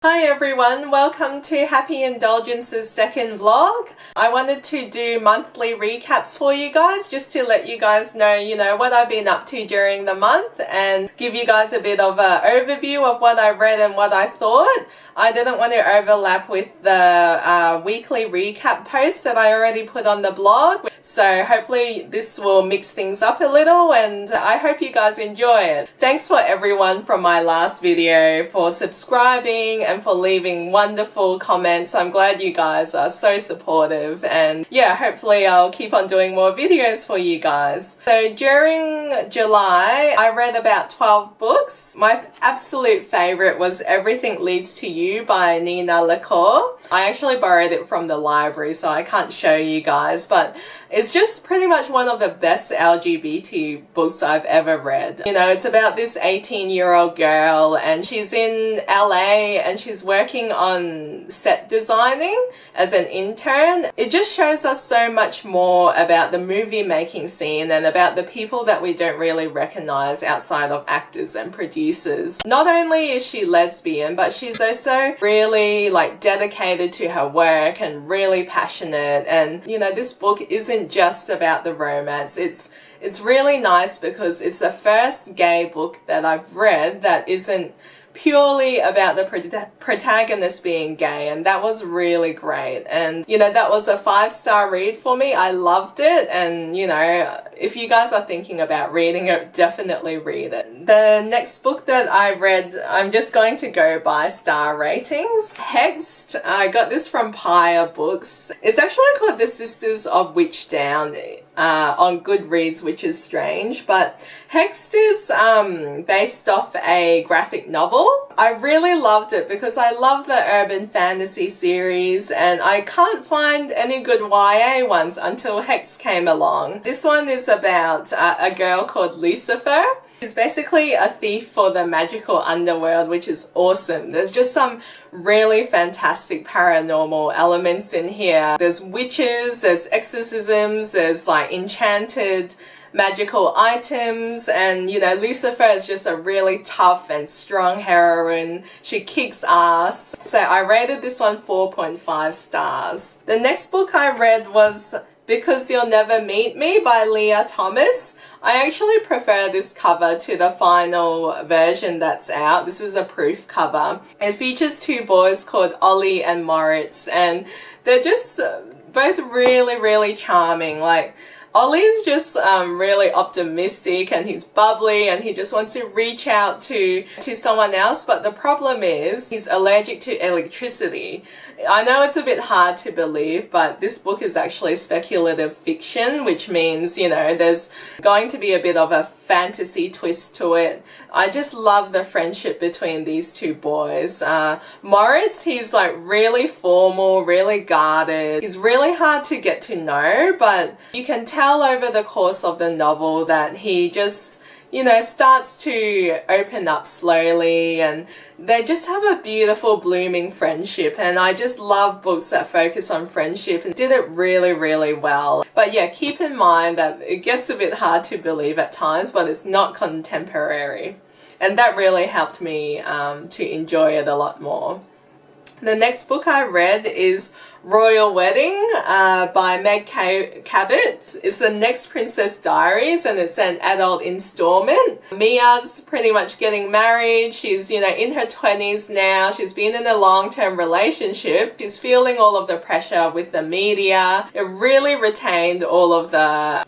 Hi everyone, welcome to Happy Indulgence's second vlog. I wanted to do monthly recaps for you guys just to let you guys know, what I've been up to during the month and give you guys a bit of an overview of what I read and what I thought. I didn't want to overlap with the weekly recap posts that I already put on the blog. So hopefully this will mix things up a little and I hope you guys enjoy it. Thanks for everyone from my last video for subscribing and for leaving wonderful comments. I'm glad you guys are so supportive and yeah, hopefully I'll keep on doing more videos for you guys. So during July, I read about 12 books. My absolute favorite was Everything Leads to You by Nina LaCour. I actually borrowed it from the library, so I can't show you guys, but it's just pretty much one of the best LGBT books I've ever read. It's about this 18-year-old girl and she's in LA and she's working on set designing as an intern. It just shows us so much more about the movie making scene and about the people that we don't really recognize outside of actors and producers. Not only is she lesbian, but she's also really dedicated to her work and really passionate. And this book isn't just about the romance. It's really nice because it's the first gay book that I've read that isn't purely about the protagonist being gay, and that was really great. And that was a 5-star read for me. I loved it, and if you guys are thinking about reading it, definitely read it. The next book that I read, I'm just going to go by star ratings. Hexed, I got this from Pyre Books. It's actually called The Sisters of Hex on Goodreads, which is strange, but Hexed is based off a graphic novel. I really loved it because I love the urban fantasy series and I can't find any good YA ones until Hex came along. This one is about a girl called Lucifer. She's basically a thief for the magical underworld, which is awesome. There's just some really fantastic paranormal elements in here. There's witches, there's exorcisms, there's enchanted magical items, and Lucifer is just a really tough and strong heroine. She kicks ass. So I rated this one 4.5 stars. The next book I read was Because You'll Never Meet Me by Leah Thomas. I actually prefer this cover to the final version that's out. This is a proof cover. It features two boys called Ollie and Moritz, and they're just both really charming. Ollie's just really optimistic and he's bubbly and he just wants to reach out to someone else, but the problem is he's allergic to electricity. I know it's a bit hard to believe, but this book is actually speculative fiction, which means, there's going to be a bit of a fantasy twist to it. I just love the friendship between these two boys. Moritz, he's really formal, really guarded. He's really hard to get to know, but you can tell over the course of the novel that he just starts to open up slowly, and they just have a beautiful blooming friendship. And I just love books that focus on friendship and did it really well. But yeah, keep in mind that it gets a bit hard to believe at times, but it's not contemporary. And that really helped me to enjoy it a lot more. The next book I read is Royal Wedding by Meg Cabot. It's the next Princess Diaries and it's an adult installment. Mia's pretty much getting married. She's, in her 20s now. She's been in a long-term relationship. She's feeling all of the pressure with the media. It really retained all of the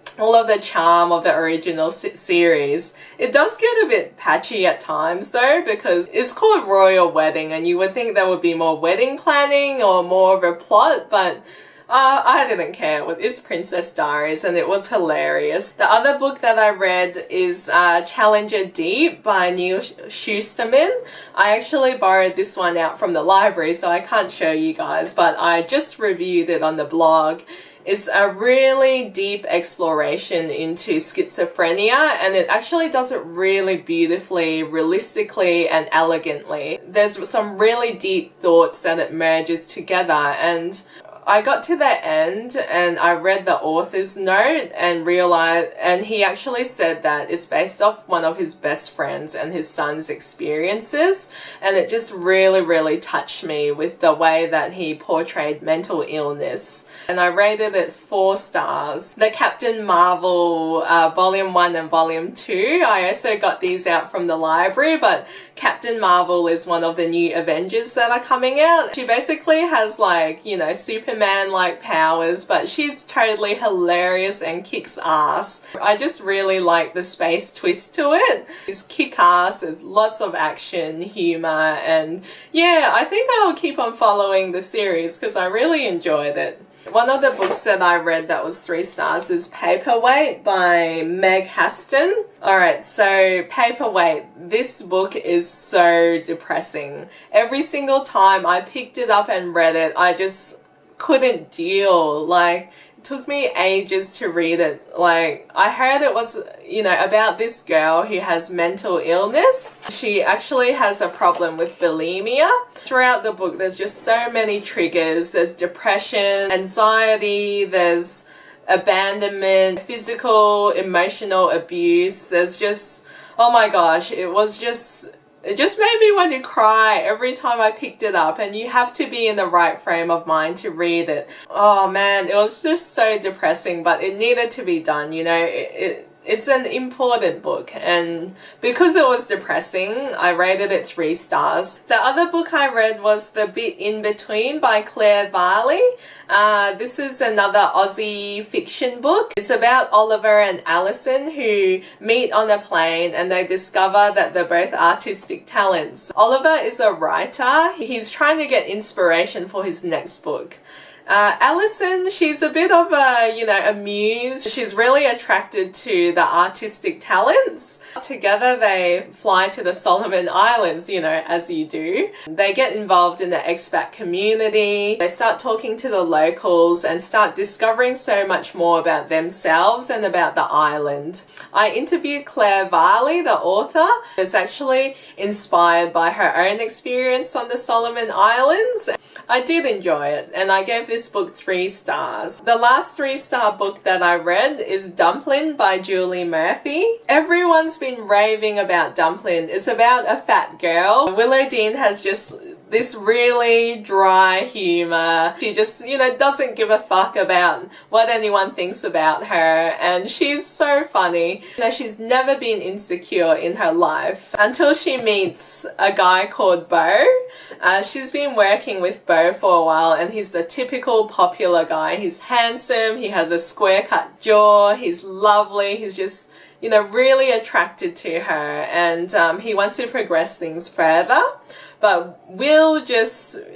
charm of the original series. It does get a bit patchy at times though, because it's called Royal Wedding and you would think there would be more wedding planning or more of a plot, but I didn't care. It's Princess Diaries and it was hilarious. The other book that I read is Challenger Deep by Neil Shusterman. I actually borrowed this one out from the library, so I can't show you guys, but I just reviewed it on the blog. It's a really deep exploration into schizophrenia and it actually does it really beautifully, realistically and elegantly. There's some really deep thoughts that it merges together, and I got to the end and I read the author's note and realized, and he actually said that it's based off one of his best friends and his son's experiences, and it just really touched me with the way that he portrayed mental illness. And I rated it 4 stars. The Captain Marvel Volume 1 and Volume 2, I also got these out from the library, but Captain Marvel is one of the new Avengers that are coming out. She basically has like, you know, Superman-like powers, but she's totally hilarious and kicks ass. I just really like the space twist to it. It's kick-ass, there's lots of action, humor, and yeah, I think I'll keep on following the series because I really enjoyed it. One of the books that I read that was 3 stars is Paperweight by Meg Haston. Alright, so Paperweight, this book is so depressing. Every single time I picked it up and read it, I just couldn't deal. Like, it took me ages to read it. Like, I heard it was, you know, about this girl who has mental illness. She actually has a problem with bulimia. Throughout the book, there's just so many triggers. There's depression, anxiety, there's abandonment, physical, emotional abuse. There's just, oh my gosh, it just made me want to cry every time I picked it up, and you have to be in the right frame of mind to read it. Oh man, it was just so depressing, but it needed to be done, you know. It's an important book, and because it was depressing, I rated it 3 stars. The other book I read was The Bit In Between by Claire Varley. This is another Aussie fiction book. It's about Oliver and Alison who meet on a plane and they discover that they're both artistic talents. Oliver is a writer. He's trying to get inspiration for his next book. Alison, she's a bit of a, you know, a muse. She's really attracted to the artistic talents. Together they fly to the Solomon Islands, you know, as you do. They get involved in the expat community. They start talking to the locals and start discovering so much more about themselves and about the island. I interviewed Claire Varley, the author. It's actually inspired by her own experience on the Solomon Islands. I did enjoy it, and I gave this book 3 stars. The last 3-star book that I read is Dumplin by Julie Murphy. Everyone's been raving about Dumplin. It's about a fat girl. Willow Dean has just this really dry humor. She just, you know, doesn't give a fuck about what anyone thinks about her, and she's so funny. You know, she's never been insecure in her life until she meets a guy called Beau. She's been working with Beau for a while, and he's the typical popular guy. He's handsome, he has a square cut jaw, he's lovely, he's just, you know, really attracted to her, and he wants to progress things further. But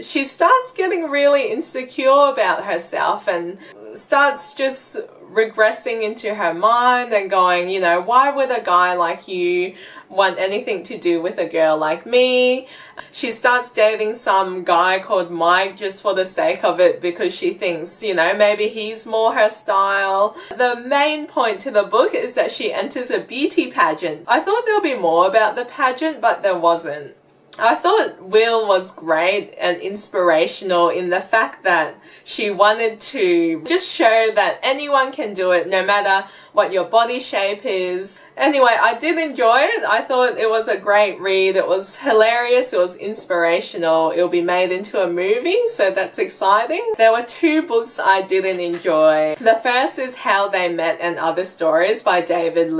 she starts getting really insecure about herself and starts just regressing into her mind and going, you know, why would a guy like you want anything to do with a girl like me? She starts dating some guy called Mike just for the sake of it because she thinks, you know, maybe he's more her style. The main point to the book is that she enters a beauty pageant. I thought there'll be more about the pageant, but there wasn't. I thought Will was great and inspirational in the fact that she wanted to just show that anyone can do it no matter what your body shape is. Anyway, I did enjoy it. I thought it was a great read. It was hilarious. It was inspirational. It'll be made into a movie, so that's exciting. There were 2 books I didn't enjoy. The first is How They Met and Other Stories by David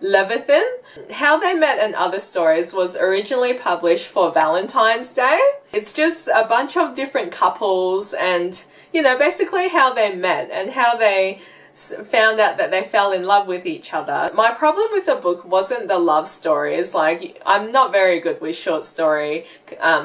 Levithan. How They Met and Other Stories was originally published for Valentine's Day. It's just a bunch of different couples and, you know, basically how they met and how they found out that they fell in love with each other. My problem with the book wasn't the love stories. Like, I'm not very good with short story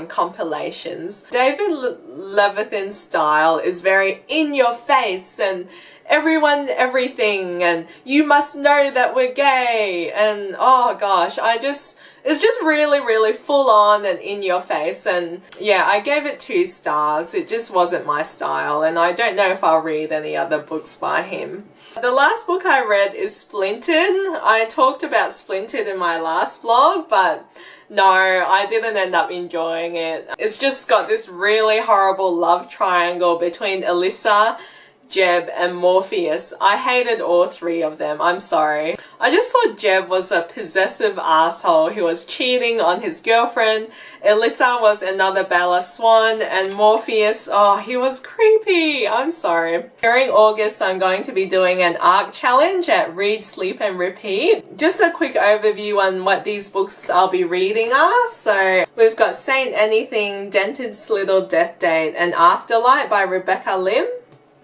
compilations. David Levithan's style is very in your face and everyone, everything, and you must know that we're gay, and oh gosh, it's just really full on and in your face, and yeah, I gave it 2 stars. It just wasn't my style, and I don't know if I'll read any other books by him. The last book I read is Splintered. I talked about Splintered in my last vlog, but No, I didn't end up enjoying it. It's just got this really horrible love triangle between Alyssa, Jeb and Morpheus. I hated all three of them, I'm sorry. I just thought Jeb was a possessive asshole who was cheating on his girlfriend. Alyssa was another Bella Swan, and Morpheus, oh, he was creepy. I'm sorry. During August, I'm going to be doing an ARC challenge at Read, Sleep and Repeat. Just a quick overview on what these books I'll be reading are. So we've got Saint Anything, Dented Slittle Death Date and Afterlight by Rebecca Lim.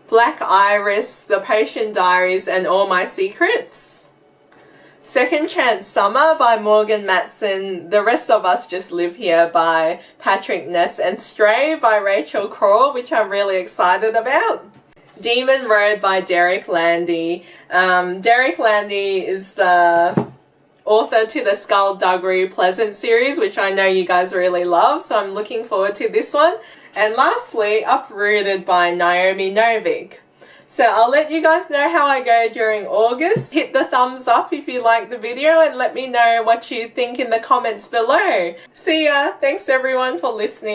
Black Iris, The Potion Diaries and All My Secrets. Second Chance Summer by Morgan Matson. The Rest of Us Just Live Here by Patrick Ness and Stray by Rachel Crawl, which I'm really excited about. Demon Road by Derek Landy. Derek Landy is the author to the Skullduggery Pleasant series, which I know you guys really love, so I'm looking forward to this one. And lastly, Uprooted by Naomi Novik. So I'll let you guys know how I go during August. Hit the thumbs up if you like the video and let me know what you think in the comments below. See ya! Thanks everyone for listening.